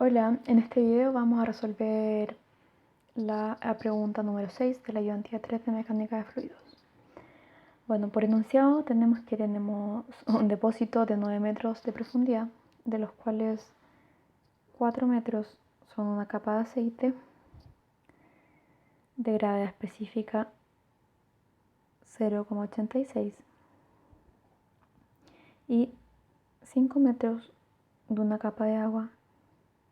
Hola, en este video vamos a resolver la pregunta número 6 de la ayudantía 3 de mecánica de fluidos. Bueno, por enunciado tenemos un depósito de 9 metros de profundidad, de los cuales 4 metros son una capa de aceite de gravedad específica 0,86 y 5 metros de una capa de agua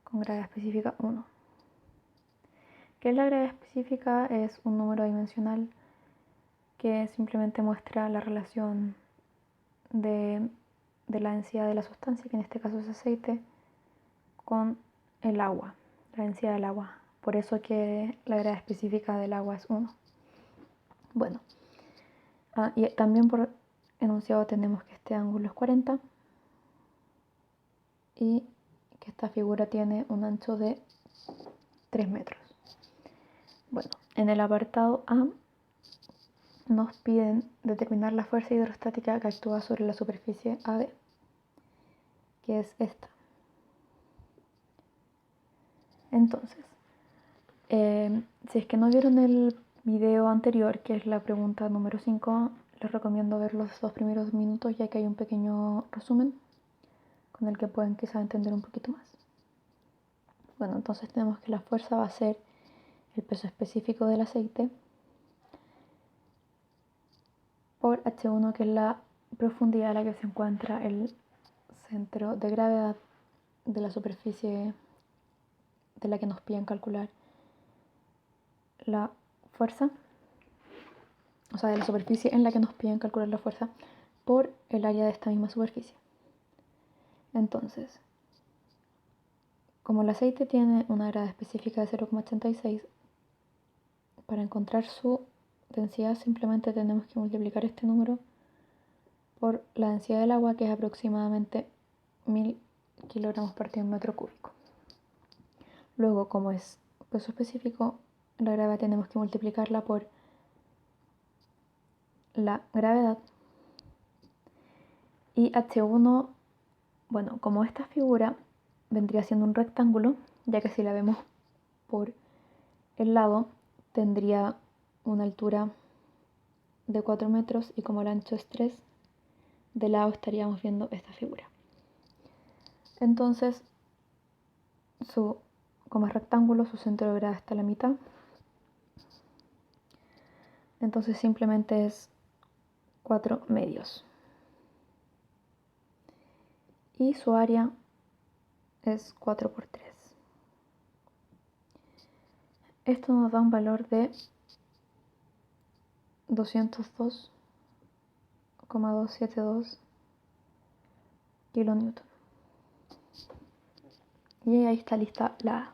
con gravedad específica 1. ¿Qué es la gravedad específica? Es un número dimensional que simplemente muestra la relación de la densidad de la sustancia, que en este caso es aceite, con el agua, la densidad del agua. Por eso que la gravedad específica del agua es 1. Bueno, y también por enunciado tenemos que este ángulo es 40 y que esta figura tiene un ancho de 3 metros. Bueno, en el apartado A nos piden determinar la fuerza hidrostática que actúa sobre la superficie AD, que es esta. Entonces, si es que no vieron el video anterior, que es la pregunta número 5, les recomiendo ver los 2 primeros minutos, ya que hay un pequeño resumen con el que pueden quizás entender un poquito más. Bueno, entonces tenemos que la fuerza va a ser el peso específico del aceite por H1, que es la profundidad a la que se encuentra el centro de gravedad de la superficie de la que nos piden calcular la fuerza, o sea, de la superficie en la que nos piden calcular la fuerza por el área de esta misma superficie. Entonces, como el aceite tiene una gravedad específica de 0,86, para encontrar su densidad simplemente tenemos que multiplicar este número por la densidad del agua, que es aproximadamente 1000 kilogramos partido en metro cúbico. Luego, como es peso específico, la gravedad tenemos que multiplicarla por la gravedad. Y H1, bueno, como esta figura vendría siendo un rectángulo, ya que si la vemos por el lado tendría una altura de 4 metros y como el ancho es 3, de lado estaríamos viendo esta figura. Entonces, como es rectángulo, su centro de gravedad está a la mitad. Entonces simplemente es 4 medios. Y su área es 4 por 3. Esto nos da un valor de 202,272 kilonewton. Y ahí está lista la A.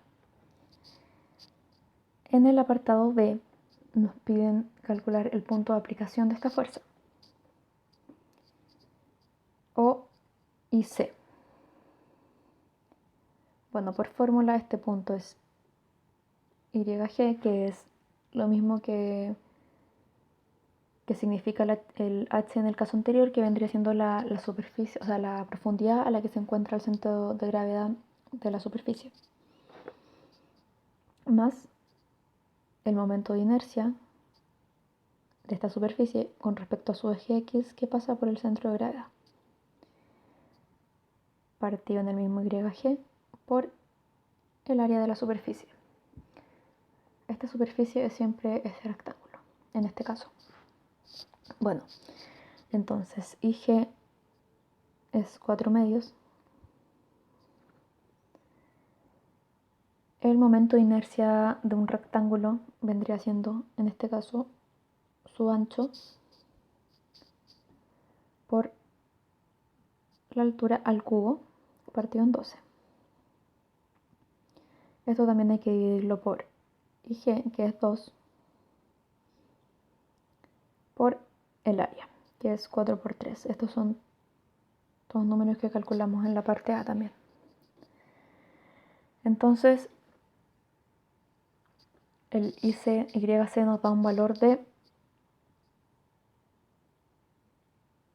En el apartado B nos piden calcular el punto de aplicación de esta fuerza, O y C. Bueno, por fórmula este punto es YG, que es lo mismo que significa el H en el caso anterior, que vendría siendo la superficie, o sea, la profundidad a la que se encuentra el centro de gravedad de la superficie, más el momento de inercia de esta superficie con respecto a su eje X, que pasa por el centro de gravedad, partido en el mismo YG por el área de la superficie. Esta superficie es siempre ese rectángulo, en este caso. Bueno, entonces IG es 4 medios. El momento de inercia de un rectángulo vendría siendo, en este caso, su ancho por la altura al cubo partido en 12. Esto también hay que dividirlo por IG, que es 2, por el área, que es 4 por 3. Estos son todos números que calculamos en la parte A también. Entonces, el YC nos da un valor de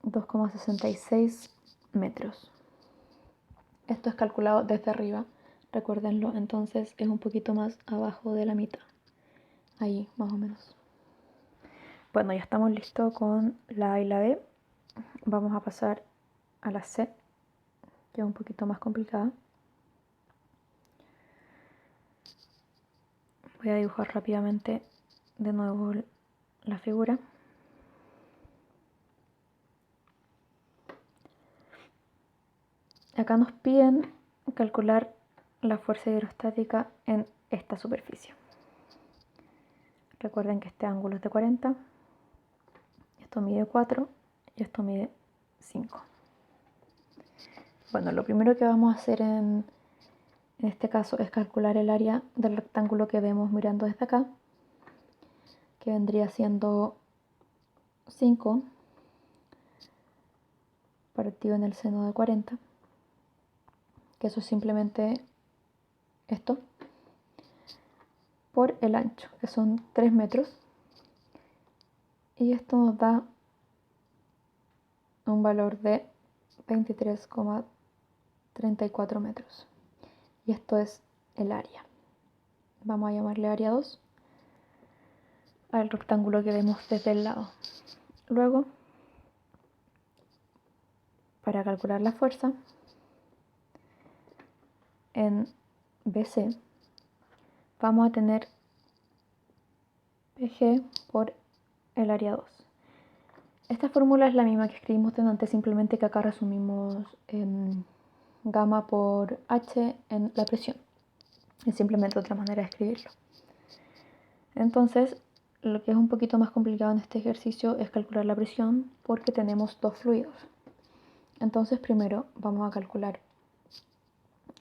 2,66 metros. Esto es calculado desde arriba. recuérdenlo, entonces es un poquito más abajo de la mitad, ahí más o menos. Bueno, ya estamos listos con la A y la B. Vamos a pasar a la C, que es un poquito más complicada. Voy a dibujar rápidamente de nuevo la figura. Acá nos piden calcular la fuerza hidrostática en esta superficie. Recuerden que este ángulo es de 40, esto mide 4 y esto mide 5. Bueno, lo primero que vamos a hacer en este caso es calcular el área del rectángulo que vemos mirando desde acá, que vendría siendo 5 partido en el seno de 40, que eso es simplemente esto, por el ancho, que son 3 metros, y esto nos da un valor de 23,34 metros. Y esto es el área. Vamos a llamarle área 2 al rectángulo que vemos desde el lado. Luego, para calcular la fuerza, en BC vamos a tener PG por el área 2. Esta fórmula es la misma que escribimos delante, simplemente que acá resumimos gamma por H en la presión. Es simplemente otra manera de escribirlo. Entonces, lo que es un poquito más complicado en este ejercicio es calcular la presión porque tenemos dos fluidos. Entonces, primero vamos a calcular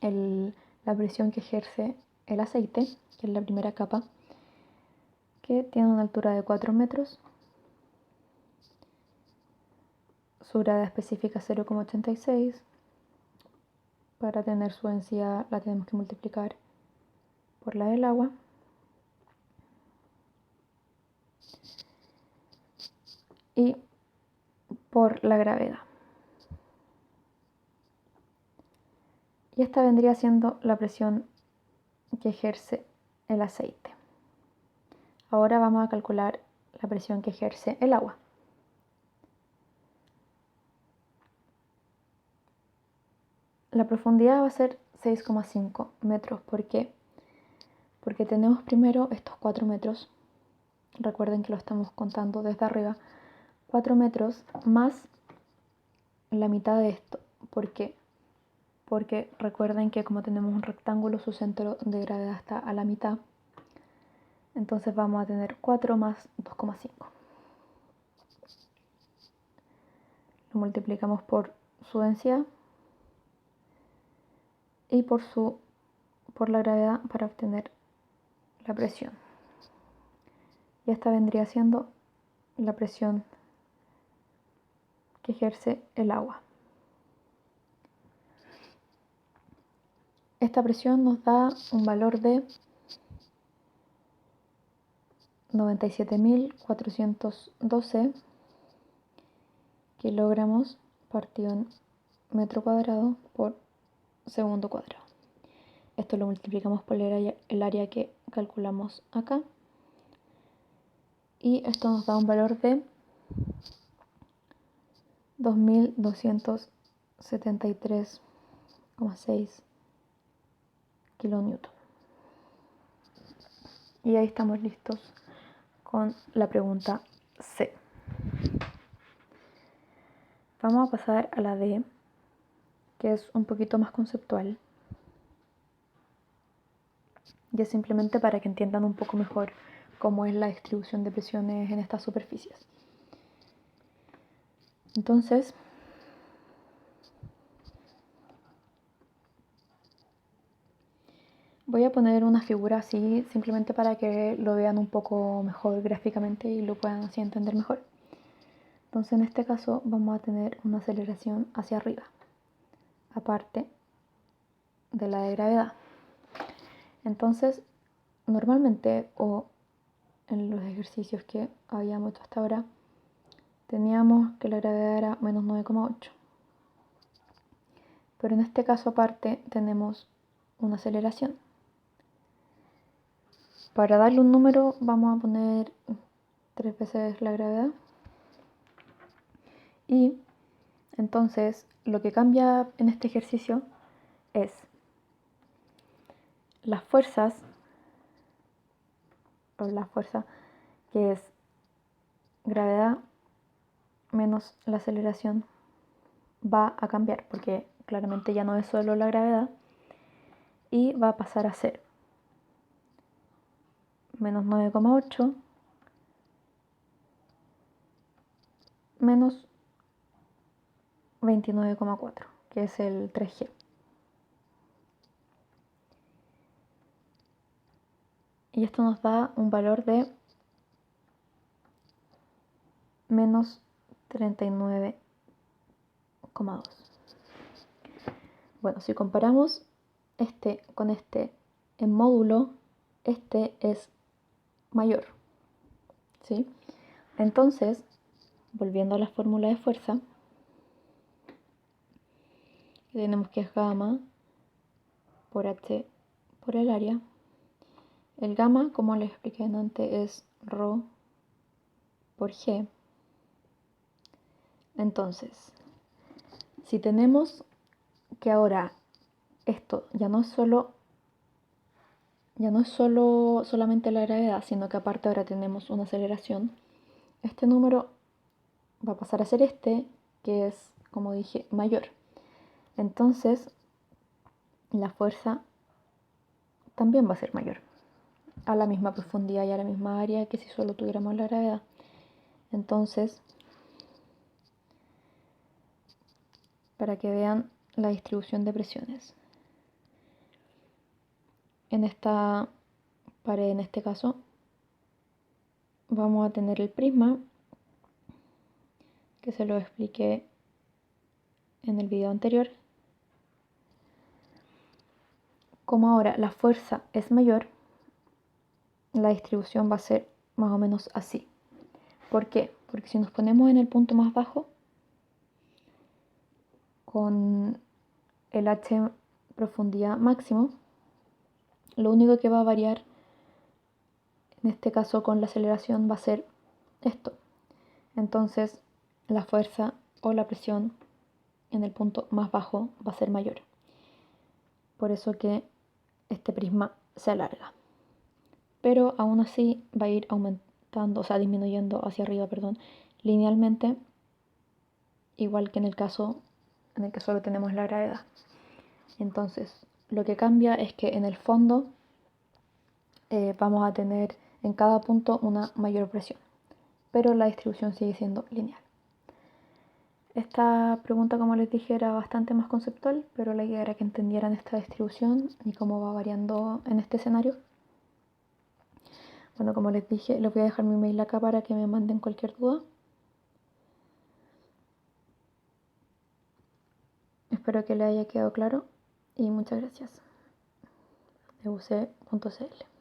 la presión que ejerce el aceite, que es la primera capa, que tiene una altura de 4 metros. Su gravedad específica es 0,86. Para tener su densidad la tenemos que multiplicar por la del agua. Y por la gravedad. Y esta vendría siendo la presión que ejerce el aceite. Ahora vamos a calcular la presión que ejerce el agua. La profundidad va a ser 6,5 metros. ¿Por qué? Porque tenemos primero estos 4 metros. Recuerden que lo estamos contando desde arriba. 4 metros más la mitad de esto. ¿Por qué? Porque recuerden que como tenemos un rectángulo, su centro de gravedad está a la mitad. Entonces vamos a tener 4 más 2,5. Lo multiplicamos por su densidad y por la gravedad para obtener la presión. Y esta vendría siendo la presión que ejerce el agua. Esta presión nos da un valor de 97.412 kilogramos partido en metro cuadrado por segundo cuadrado. Esto lo multiplicamos por el área que calculamos acá. Y esto nos da un valor de 2.273,6 kilonewton. Y ahí estamos listos con la pregunta C. Vamos a pasar a la D, que es un poquito más conceptual. Y es simplemente para que entiendan un poco mejor cómo es la distribución de presiones en estas superficies. Entonces, voy a poner una figura así simplemente para que lo vean un poco mejor gráficamente y lo puedan así entender mejor. Entonces en este caso vamos a tener una aceleración hacia arriba, aparte de la de gravedad. Entonces, normalmente o en los ejercicios que habíamos hecho hasta ahora, teníamos que la gravedad era -9,8. Pero en este caso aparte tenemos una aceleración. Para darle un número vamos a poner 3 veces la gravedad. Y entonces lo que cambia en este ejercicio es las fuerzas, o la fuerza que es gravedad menos la aceleración, va a cambiar porque claramente ya no es solo la gravedad y va a pasar a ser menos 9,8 menos 29,4, que es el 3G. Y esto nos da un valor de menos 39,2. Bueno, si comparamos este con este en módulo, este es mayor, ¿sí? Entonces, volviendo a la fórmula de fuerza, tenemos que es gamma por h por el área. El gamma, como les expliqué antes, es ρ por g. Entonces, si tenemos que ahora esto ya no es solamente la gravedad, sino que aparte ahora tenemos una aceleración, este número va a pasar a ser este, que es, como dije, mayor. Entonces, la fuerza también va a ser mayor, a la misma profundidad y a la misma área que si solo tuviéramos la gravedad. Entonces, para que vean la distribución de presiones. En esta pared, en este caso, vamos a tener el prisma, que se lo expliqué en el video anterior. Como ahora la fuerza es mayor, la distribución va a ser más o menos así. ¿Por qué? Porque si nos ponemos en el punto más bajo, con el h profundidad máximo, lo único que va a variar, en este caso con la aceleración, va a ser esto. Entonces, la fuerza o la presión en el punto más bajo va a ser mayor. Por eso que este prisma se alarga. Pero aún así va a ir aumentando, o sea, disminuyendo hacia arriba, perdón, linealmente, igual que en el caso en el que solo tenemos la gravedad. Entonces, lo que cambia es que en el fondo vamos a tener en cada punto una mayor presión, pero la distribución sigue siendo lineal. Esta pregunta, como les dije, era bastante más conceptual, pero la idea era que entendieran esta distribución y cómo va variando en este escenario. Bueno, como les dije, les voy a dejar mi mail acá para que me manden cualquier duda. Espero que les haya quedado claro y muchas gracias. euc.cl